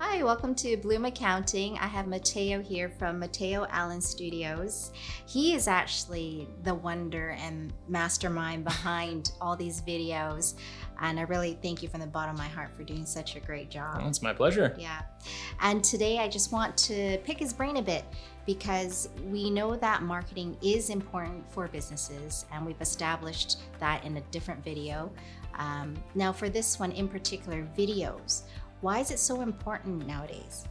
Hi, welcome to Bloom Accounting. I have Mateo here from Mateo Allen Studios. He is actually the wonder and mastermind behind all these videos. And I really thank you from the bottom of my heart for doing such a great job. Oh, it's my pleasure. Yeah. And today I just want to pick his brain a bit because we know that marketing is important for businesses, and we've established that in a different video. Now for this one in particular, videos. Why is it so important nowadays?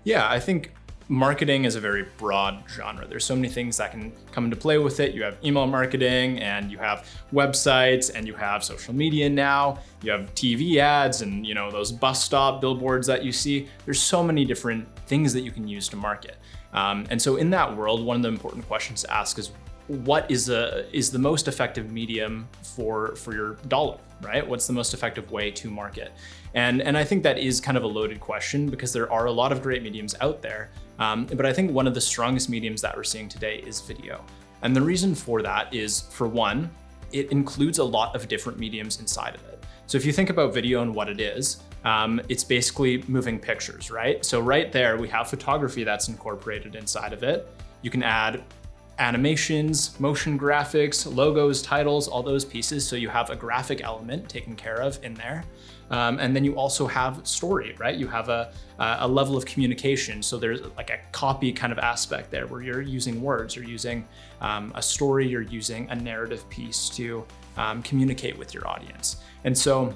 Yeah, I think marketing is a very broad genre. There's so many things that can come into play with it. You have email marketing, and you have websites, and you have social media now. You have TV ads and those bus stop billboards that you see. There's so many different things that you can use to market. And so in that world, one of the important questions to ask is, what is the most effective medium for your dollar, right? What's the most effective way to market? And I think that is kind of a loaded question because there are a lot of great mediums out there. But I think one of the strongest mediums that we're seeing today is video. And the reason for that is, for one, it includes a lot of different mediums inside of it. So if you think about video and what it is, it's basically moving pictures, right? So right there, we have photography that's incorporated inside of it. You can add animations, motion graphics, logos, titles, all those pieces. So you have a graphic element taken care of in there. And then you also have story, right? You have a level of communication. So there's like a copy kind of aspect there where you're using words, you're using a story, you're using a narrative piece to communicate with your audience. And so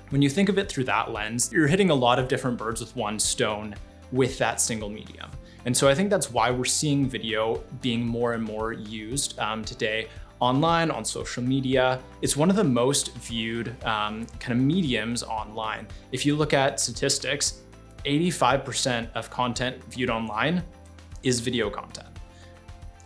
when you think of it through that lens, you're hitting a lot of different birds with one stone with that single medium. And so I think that's why we're seeing video being more and more used today online, on social media. It's one of the most viewed kind of mediums online. If you look at statistics, 85% of content viewed online is video content.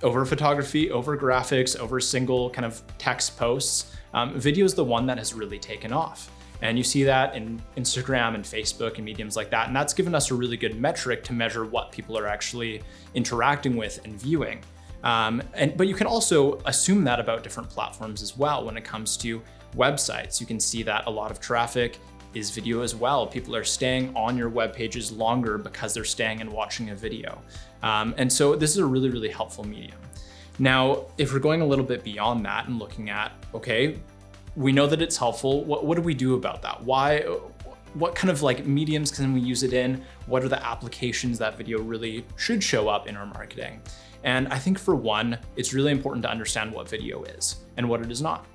Over photography, over graphics, over single kind of text posts, video is the one that has really taken off. And you see that in Instagram and Facebook and mediums like that. And that's given us a really good metric to measure what people are actually interacting with and viewing. But you can also assume that about different platforms as well. When it comes to websites, you can see that a lot of traffic is video as well. People are staying on your web pages longer because they're staying and watching a video. And so this is a really, really helpful medium. Now, if we're going a little bit beyond that and looking at, okay, we know that it's helpful. What do we do about that? What kind of like mediums can we use it in? What are the applications that video really should show up in our marketing? And I think for one, it's really important to understand what video is and what it is not.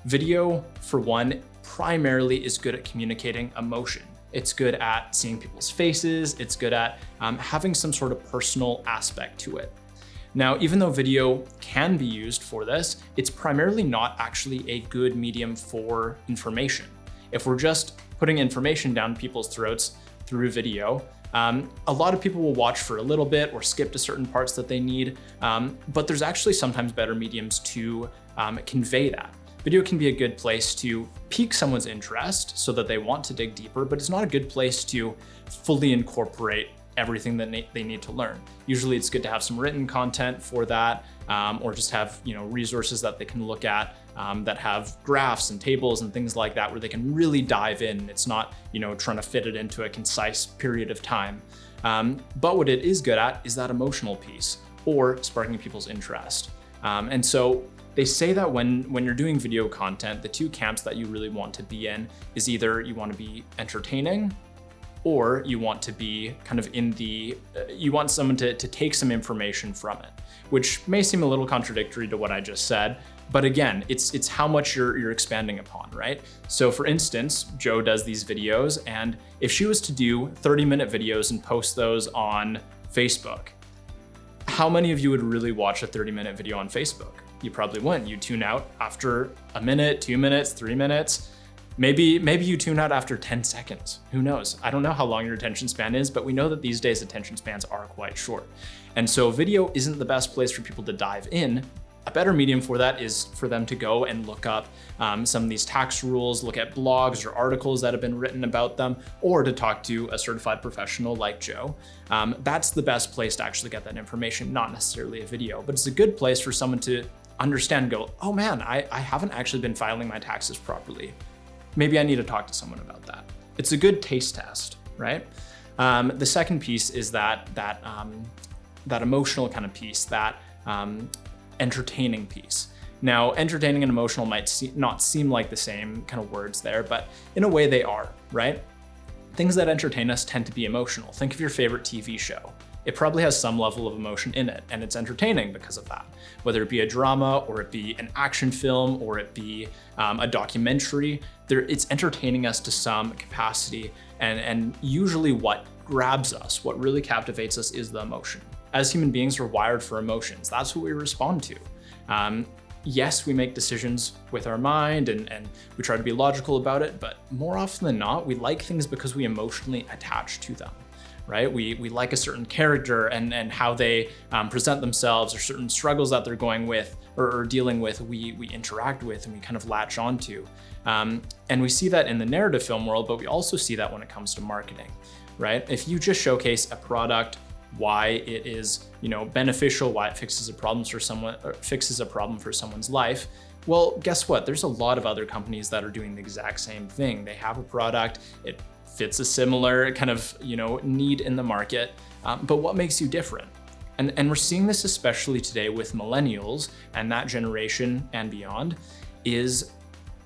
Video, for one, primarily is good at communicating emotion. It's good at seeing people's faces. It's good at having some sort of personal aspect to it. Now, even though video can be used for this, it's primarily not actually a good medium for information. If we're just putting information down people's throats through video, a lot of people will watch for a little bit or skip to certain parts that they need, but there's actually sometimes better mediums to convey that. Video can be a good place to pique someone's interest so that they want to dig deeper, but it's not a good place to fully incorporate everything that they need to learn. Usually it's good to have some written content for that, or just have resources that they can look at that have graphs and tables and things like that where they can really dive in. It's not trying to fit it into a concise period of time. But what it is good at is that emotional piece or sparking people's interest. And so they say that when you're doing video content, the two camps that you really want to be in is either you want to be entertaining, or you want to be kind of you want someone to take some information from it, which may seem a little contradictory to what I just said. But again, it's how much you're expanding upon, right? So for instance, Jo does these videos, and if she was to do 30-minute videos and post those on Facebook, how many of you would really watch a 30-minute video on Facebook? You probably wouldn't. You tune out after a minute, 2 minutes, 3 minutes. Maybe you tune out after 10 seconds. Who knows? I don't know how long your attention span is, but we know that these days attention spans are quite short. And so video isn't the best place for people to dive in. A better medium for that is for them to go and look up some of these tax rules, look at blogs or articles that have been written about them, or to talk to a certified professional like Jo. That's the best place to actually get that information, not necessarily a video, but it's a good place for someone to understand and go, oh man, I haven't actually been filing my taxes properly. Maybe I need to talk to someone about that. It's a good taste test, right? The second piece is that emotional kind of piece, that entertaining piece. Now, entertaining and emotional might not seem like the same kind of words there, but in a way they are, right? Things that entertain us tend to be emotional. Think of your favorite TV show. It probably has some level of emotion in it, and it's entertaining because of that. Whether it be a drama, or it be an action film, or it be a documentary, it's entertaining us to some capacity, and usually what grabs us, what really captivates us, is the emotion. As human beings, we're wired for emotions. That's what we respond to. Yes, we make decisions with our mind and we try to be logical about it, but more often than not, we like things because we emotionally attach to them, right? We like a certain character and how they present themselves, or certain struggles that they're going with or dealing with, we interact with and we kind of latch onto. And we see that in the narrative film world, but we also see that when it comes to marketing, right? If you just showcase a product, why it is, beneficial, why it fixes a problem for someone's life. Well, guess what? There's a lot of other companies that are doing the exact same thing. They have a product, it fits a similar kind of, need in the market, but what makes you different? And we're seeing this especially today with millennials and that generation and beyond, is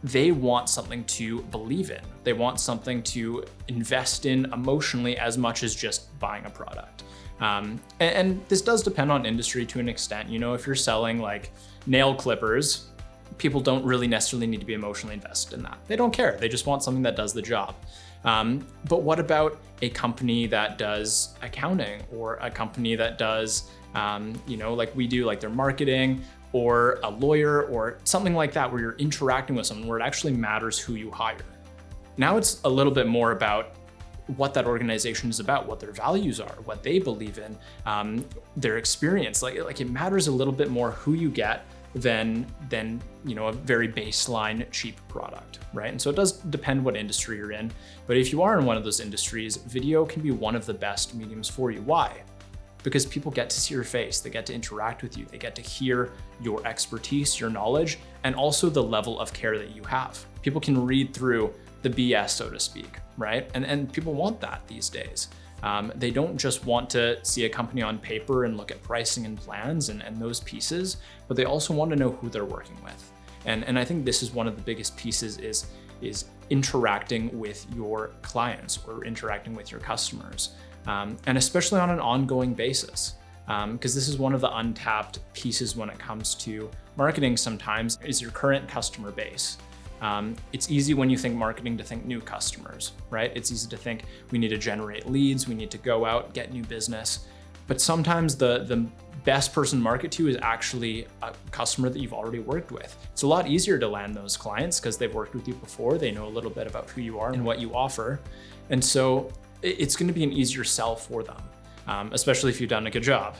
they want something to believe in. They want something to invest in emotionally as much as just buying a product. And this does depend on industry to an extent. If you're selling like nail clippers, people don't really necessarily need to be emotionally invested in that. They don't care. They just want something that does the job. But what about a company that does accounting, or a company that does, like we do, like their marketing, or a lawyer, or something like that, where you're interacting with someone, where it actually matters who you hire? Now it's a little bit more about what that organization is about, what their values are, what they believe in, their experience. Like it matters a little bit more who you get than a very baseline cheap product, right? And so it does depend what industry you're in. But if you are in one of those industries, video can be one of the best mediums for you. Why? Because people get to see your face, they get to interact with you, they get to hear your expertise, your knowledge, and also the level of care that you have. People can read through the BS, so to speak, right? And people want that these days. They don't just want to see a company on paper and look at pricing and plans and those pieces, but they also want to know who they're working with. And I think this is one of the biggest pieces, is interacting with your clients or interacting with your customers, and especially on an ongoing basis. Because this is one of the untapped pieces when it comes to marketing sometimes, is your current customer base. It's easy when you think marketing to think new customers, right? It's easy to think we need to generate leads, we need to go out, get new business. But sometimes the best person to market to is actually a customer that you've already worked with. It's a lot easier to land those clients because they've worked with you before, they know a little bit about who you are and what you offer. And so it's going to be an easier sell for them, especially if you've done a good job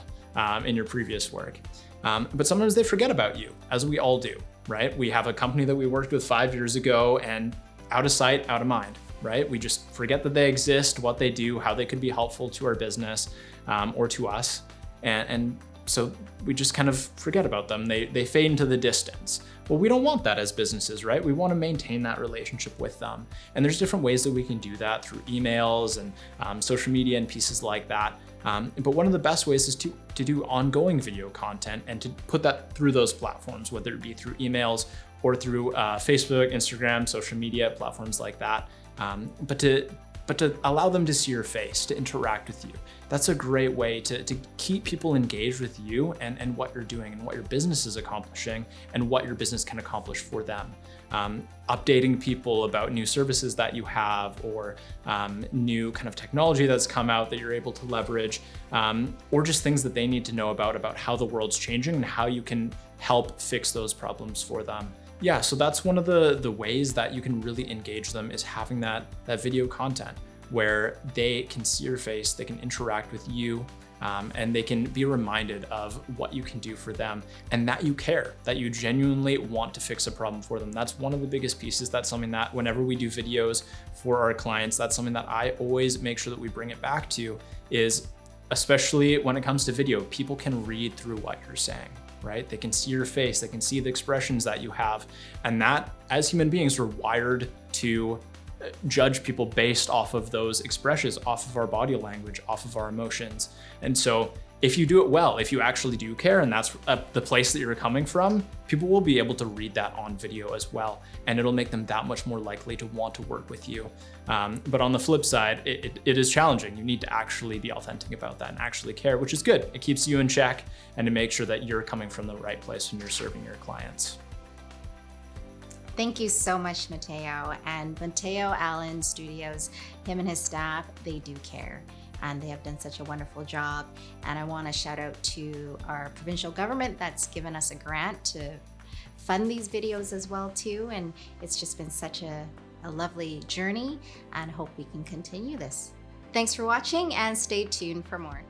in your previous work. But sometimes they forget about you, as we all do, right? We have a company that we worked with 5 years ago, and out of sight, out of mind, right? We just forget that they exist, what they do, how they could be helpful to our business or to us. And so we just kind of forget about them. They fade into the distance. Well, we don't want that as businesses, right? We want to maintain that relationship with them. And there's different ways that we can do that through emails and social media and pieces like that. But one of the best ways is to do ongoing video content and to put that through those platforms, whether it be through emails or through Facebook, Instagram, social media platforms like that. But to allow them to see your face, to interact with you. That's a great way to keep people engaged with you and what you're doing and what your business is accomplishing and what your business can accomplish for them. Updating people about new services that you have, or new kind of technology that's come out that you're able to leverage, or just things that they need to know about how the world's changing and how you can help fix those problems for them. Yeah, so that's one of the ways that you can really engage them, is having that video content where they can see your face, they can interact with you, and they can be reminded of what you can do for them and that you care, that you genuinely want to fix a problem for them. That's one of the biggest pieces. That's something that whenever we do videos for our clients, that's something that I always make sure that we bring it back to, is especially when it comes to video, people can read through what you're saying, right? They can see your face, they can see the expressions that you have. And that, as human beings, we're wired to judge people based off of those expressions, off of our body language, off of our emotions. And so if you do it well, if you actually do care, and that's the place that you're coming from, people will be able to read that on video as well. And it'll make them that much more likely to want to work with you. But on the flip side, it is challenging. You need to actually be authentic about that and actually care, which is good. It keeps you in check and to make sure that you're coming from the right place when you're serving your clients. Thank you so much, Mateo. And Mateo Allen Studios, him and his staff, they do care. And they have done such a wonderful job. And I want to shout out to our provincial government that's given us a grant to fund these videos as well too. And it's just been such a lovely journey, and hope we can continue this. Thanks for watching, and stay tuned for more.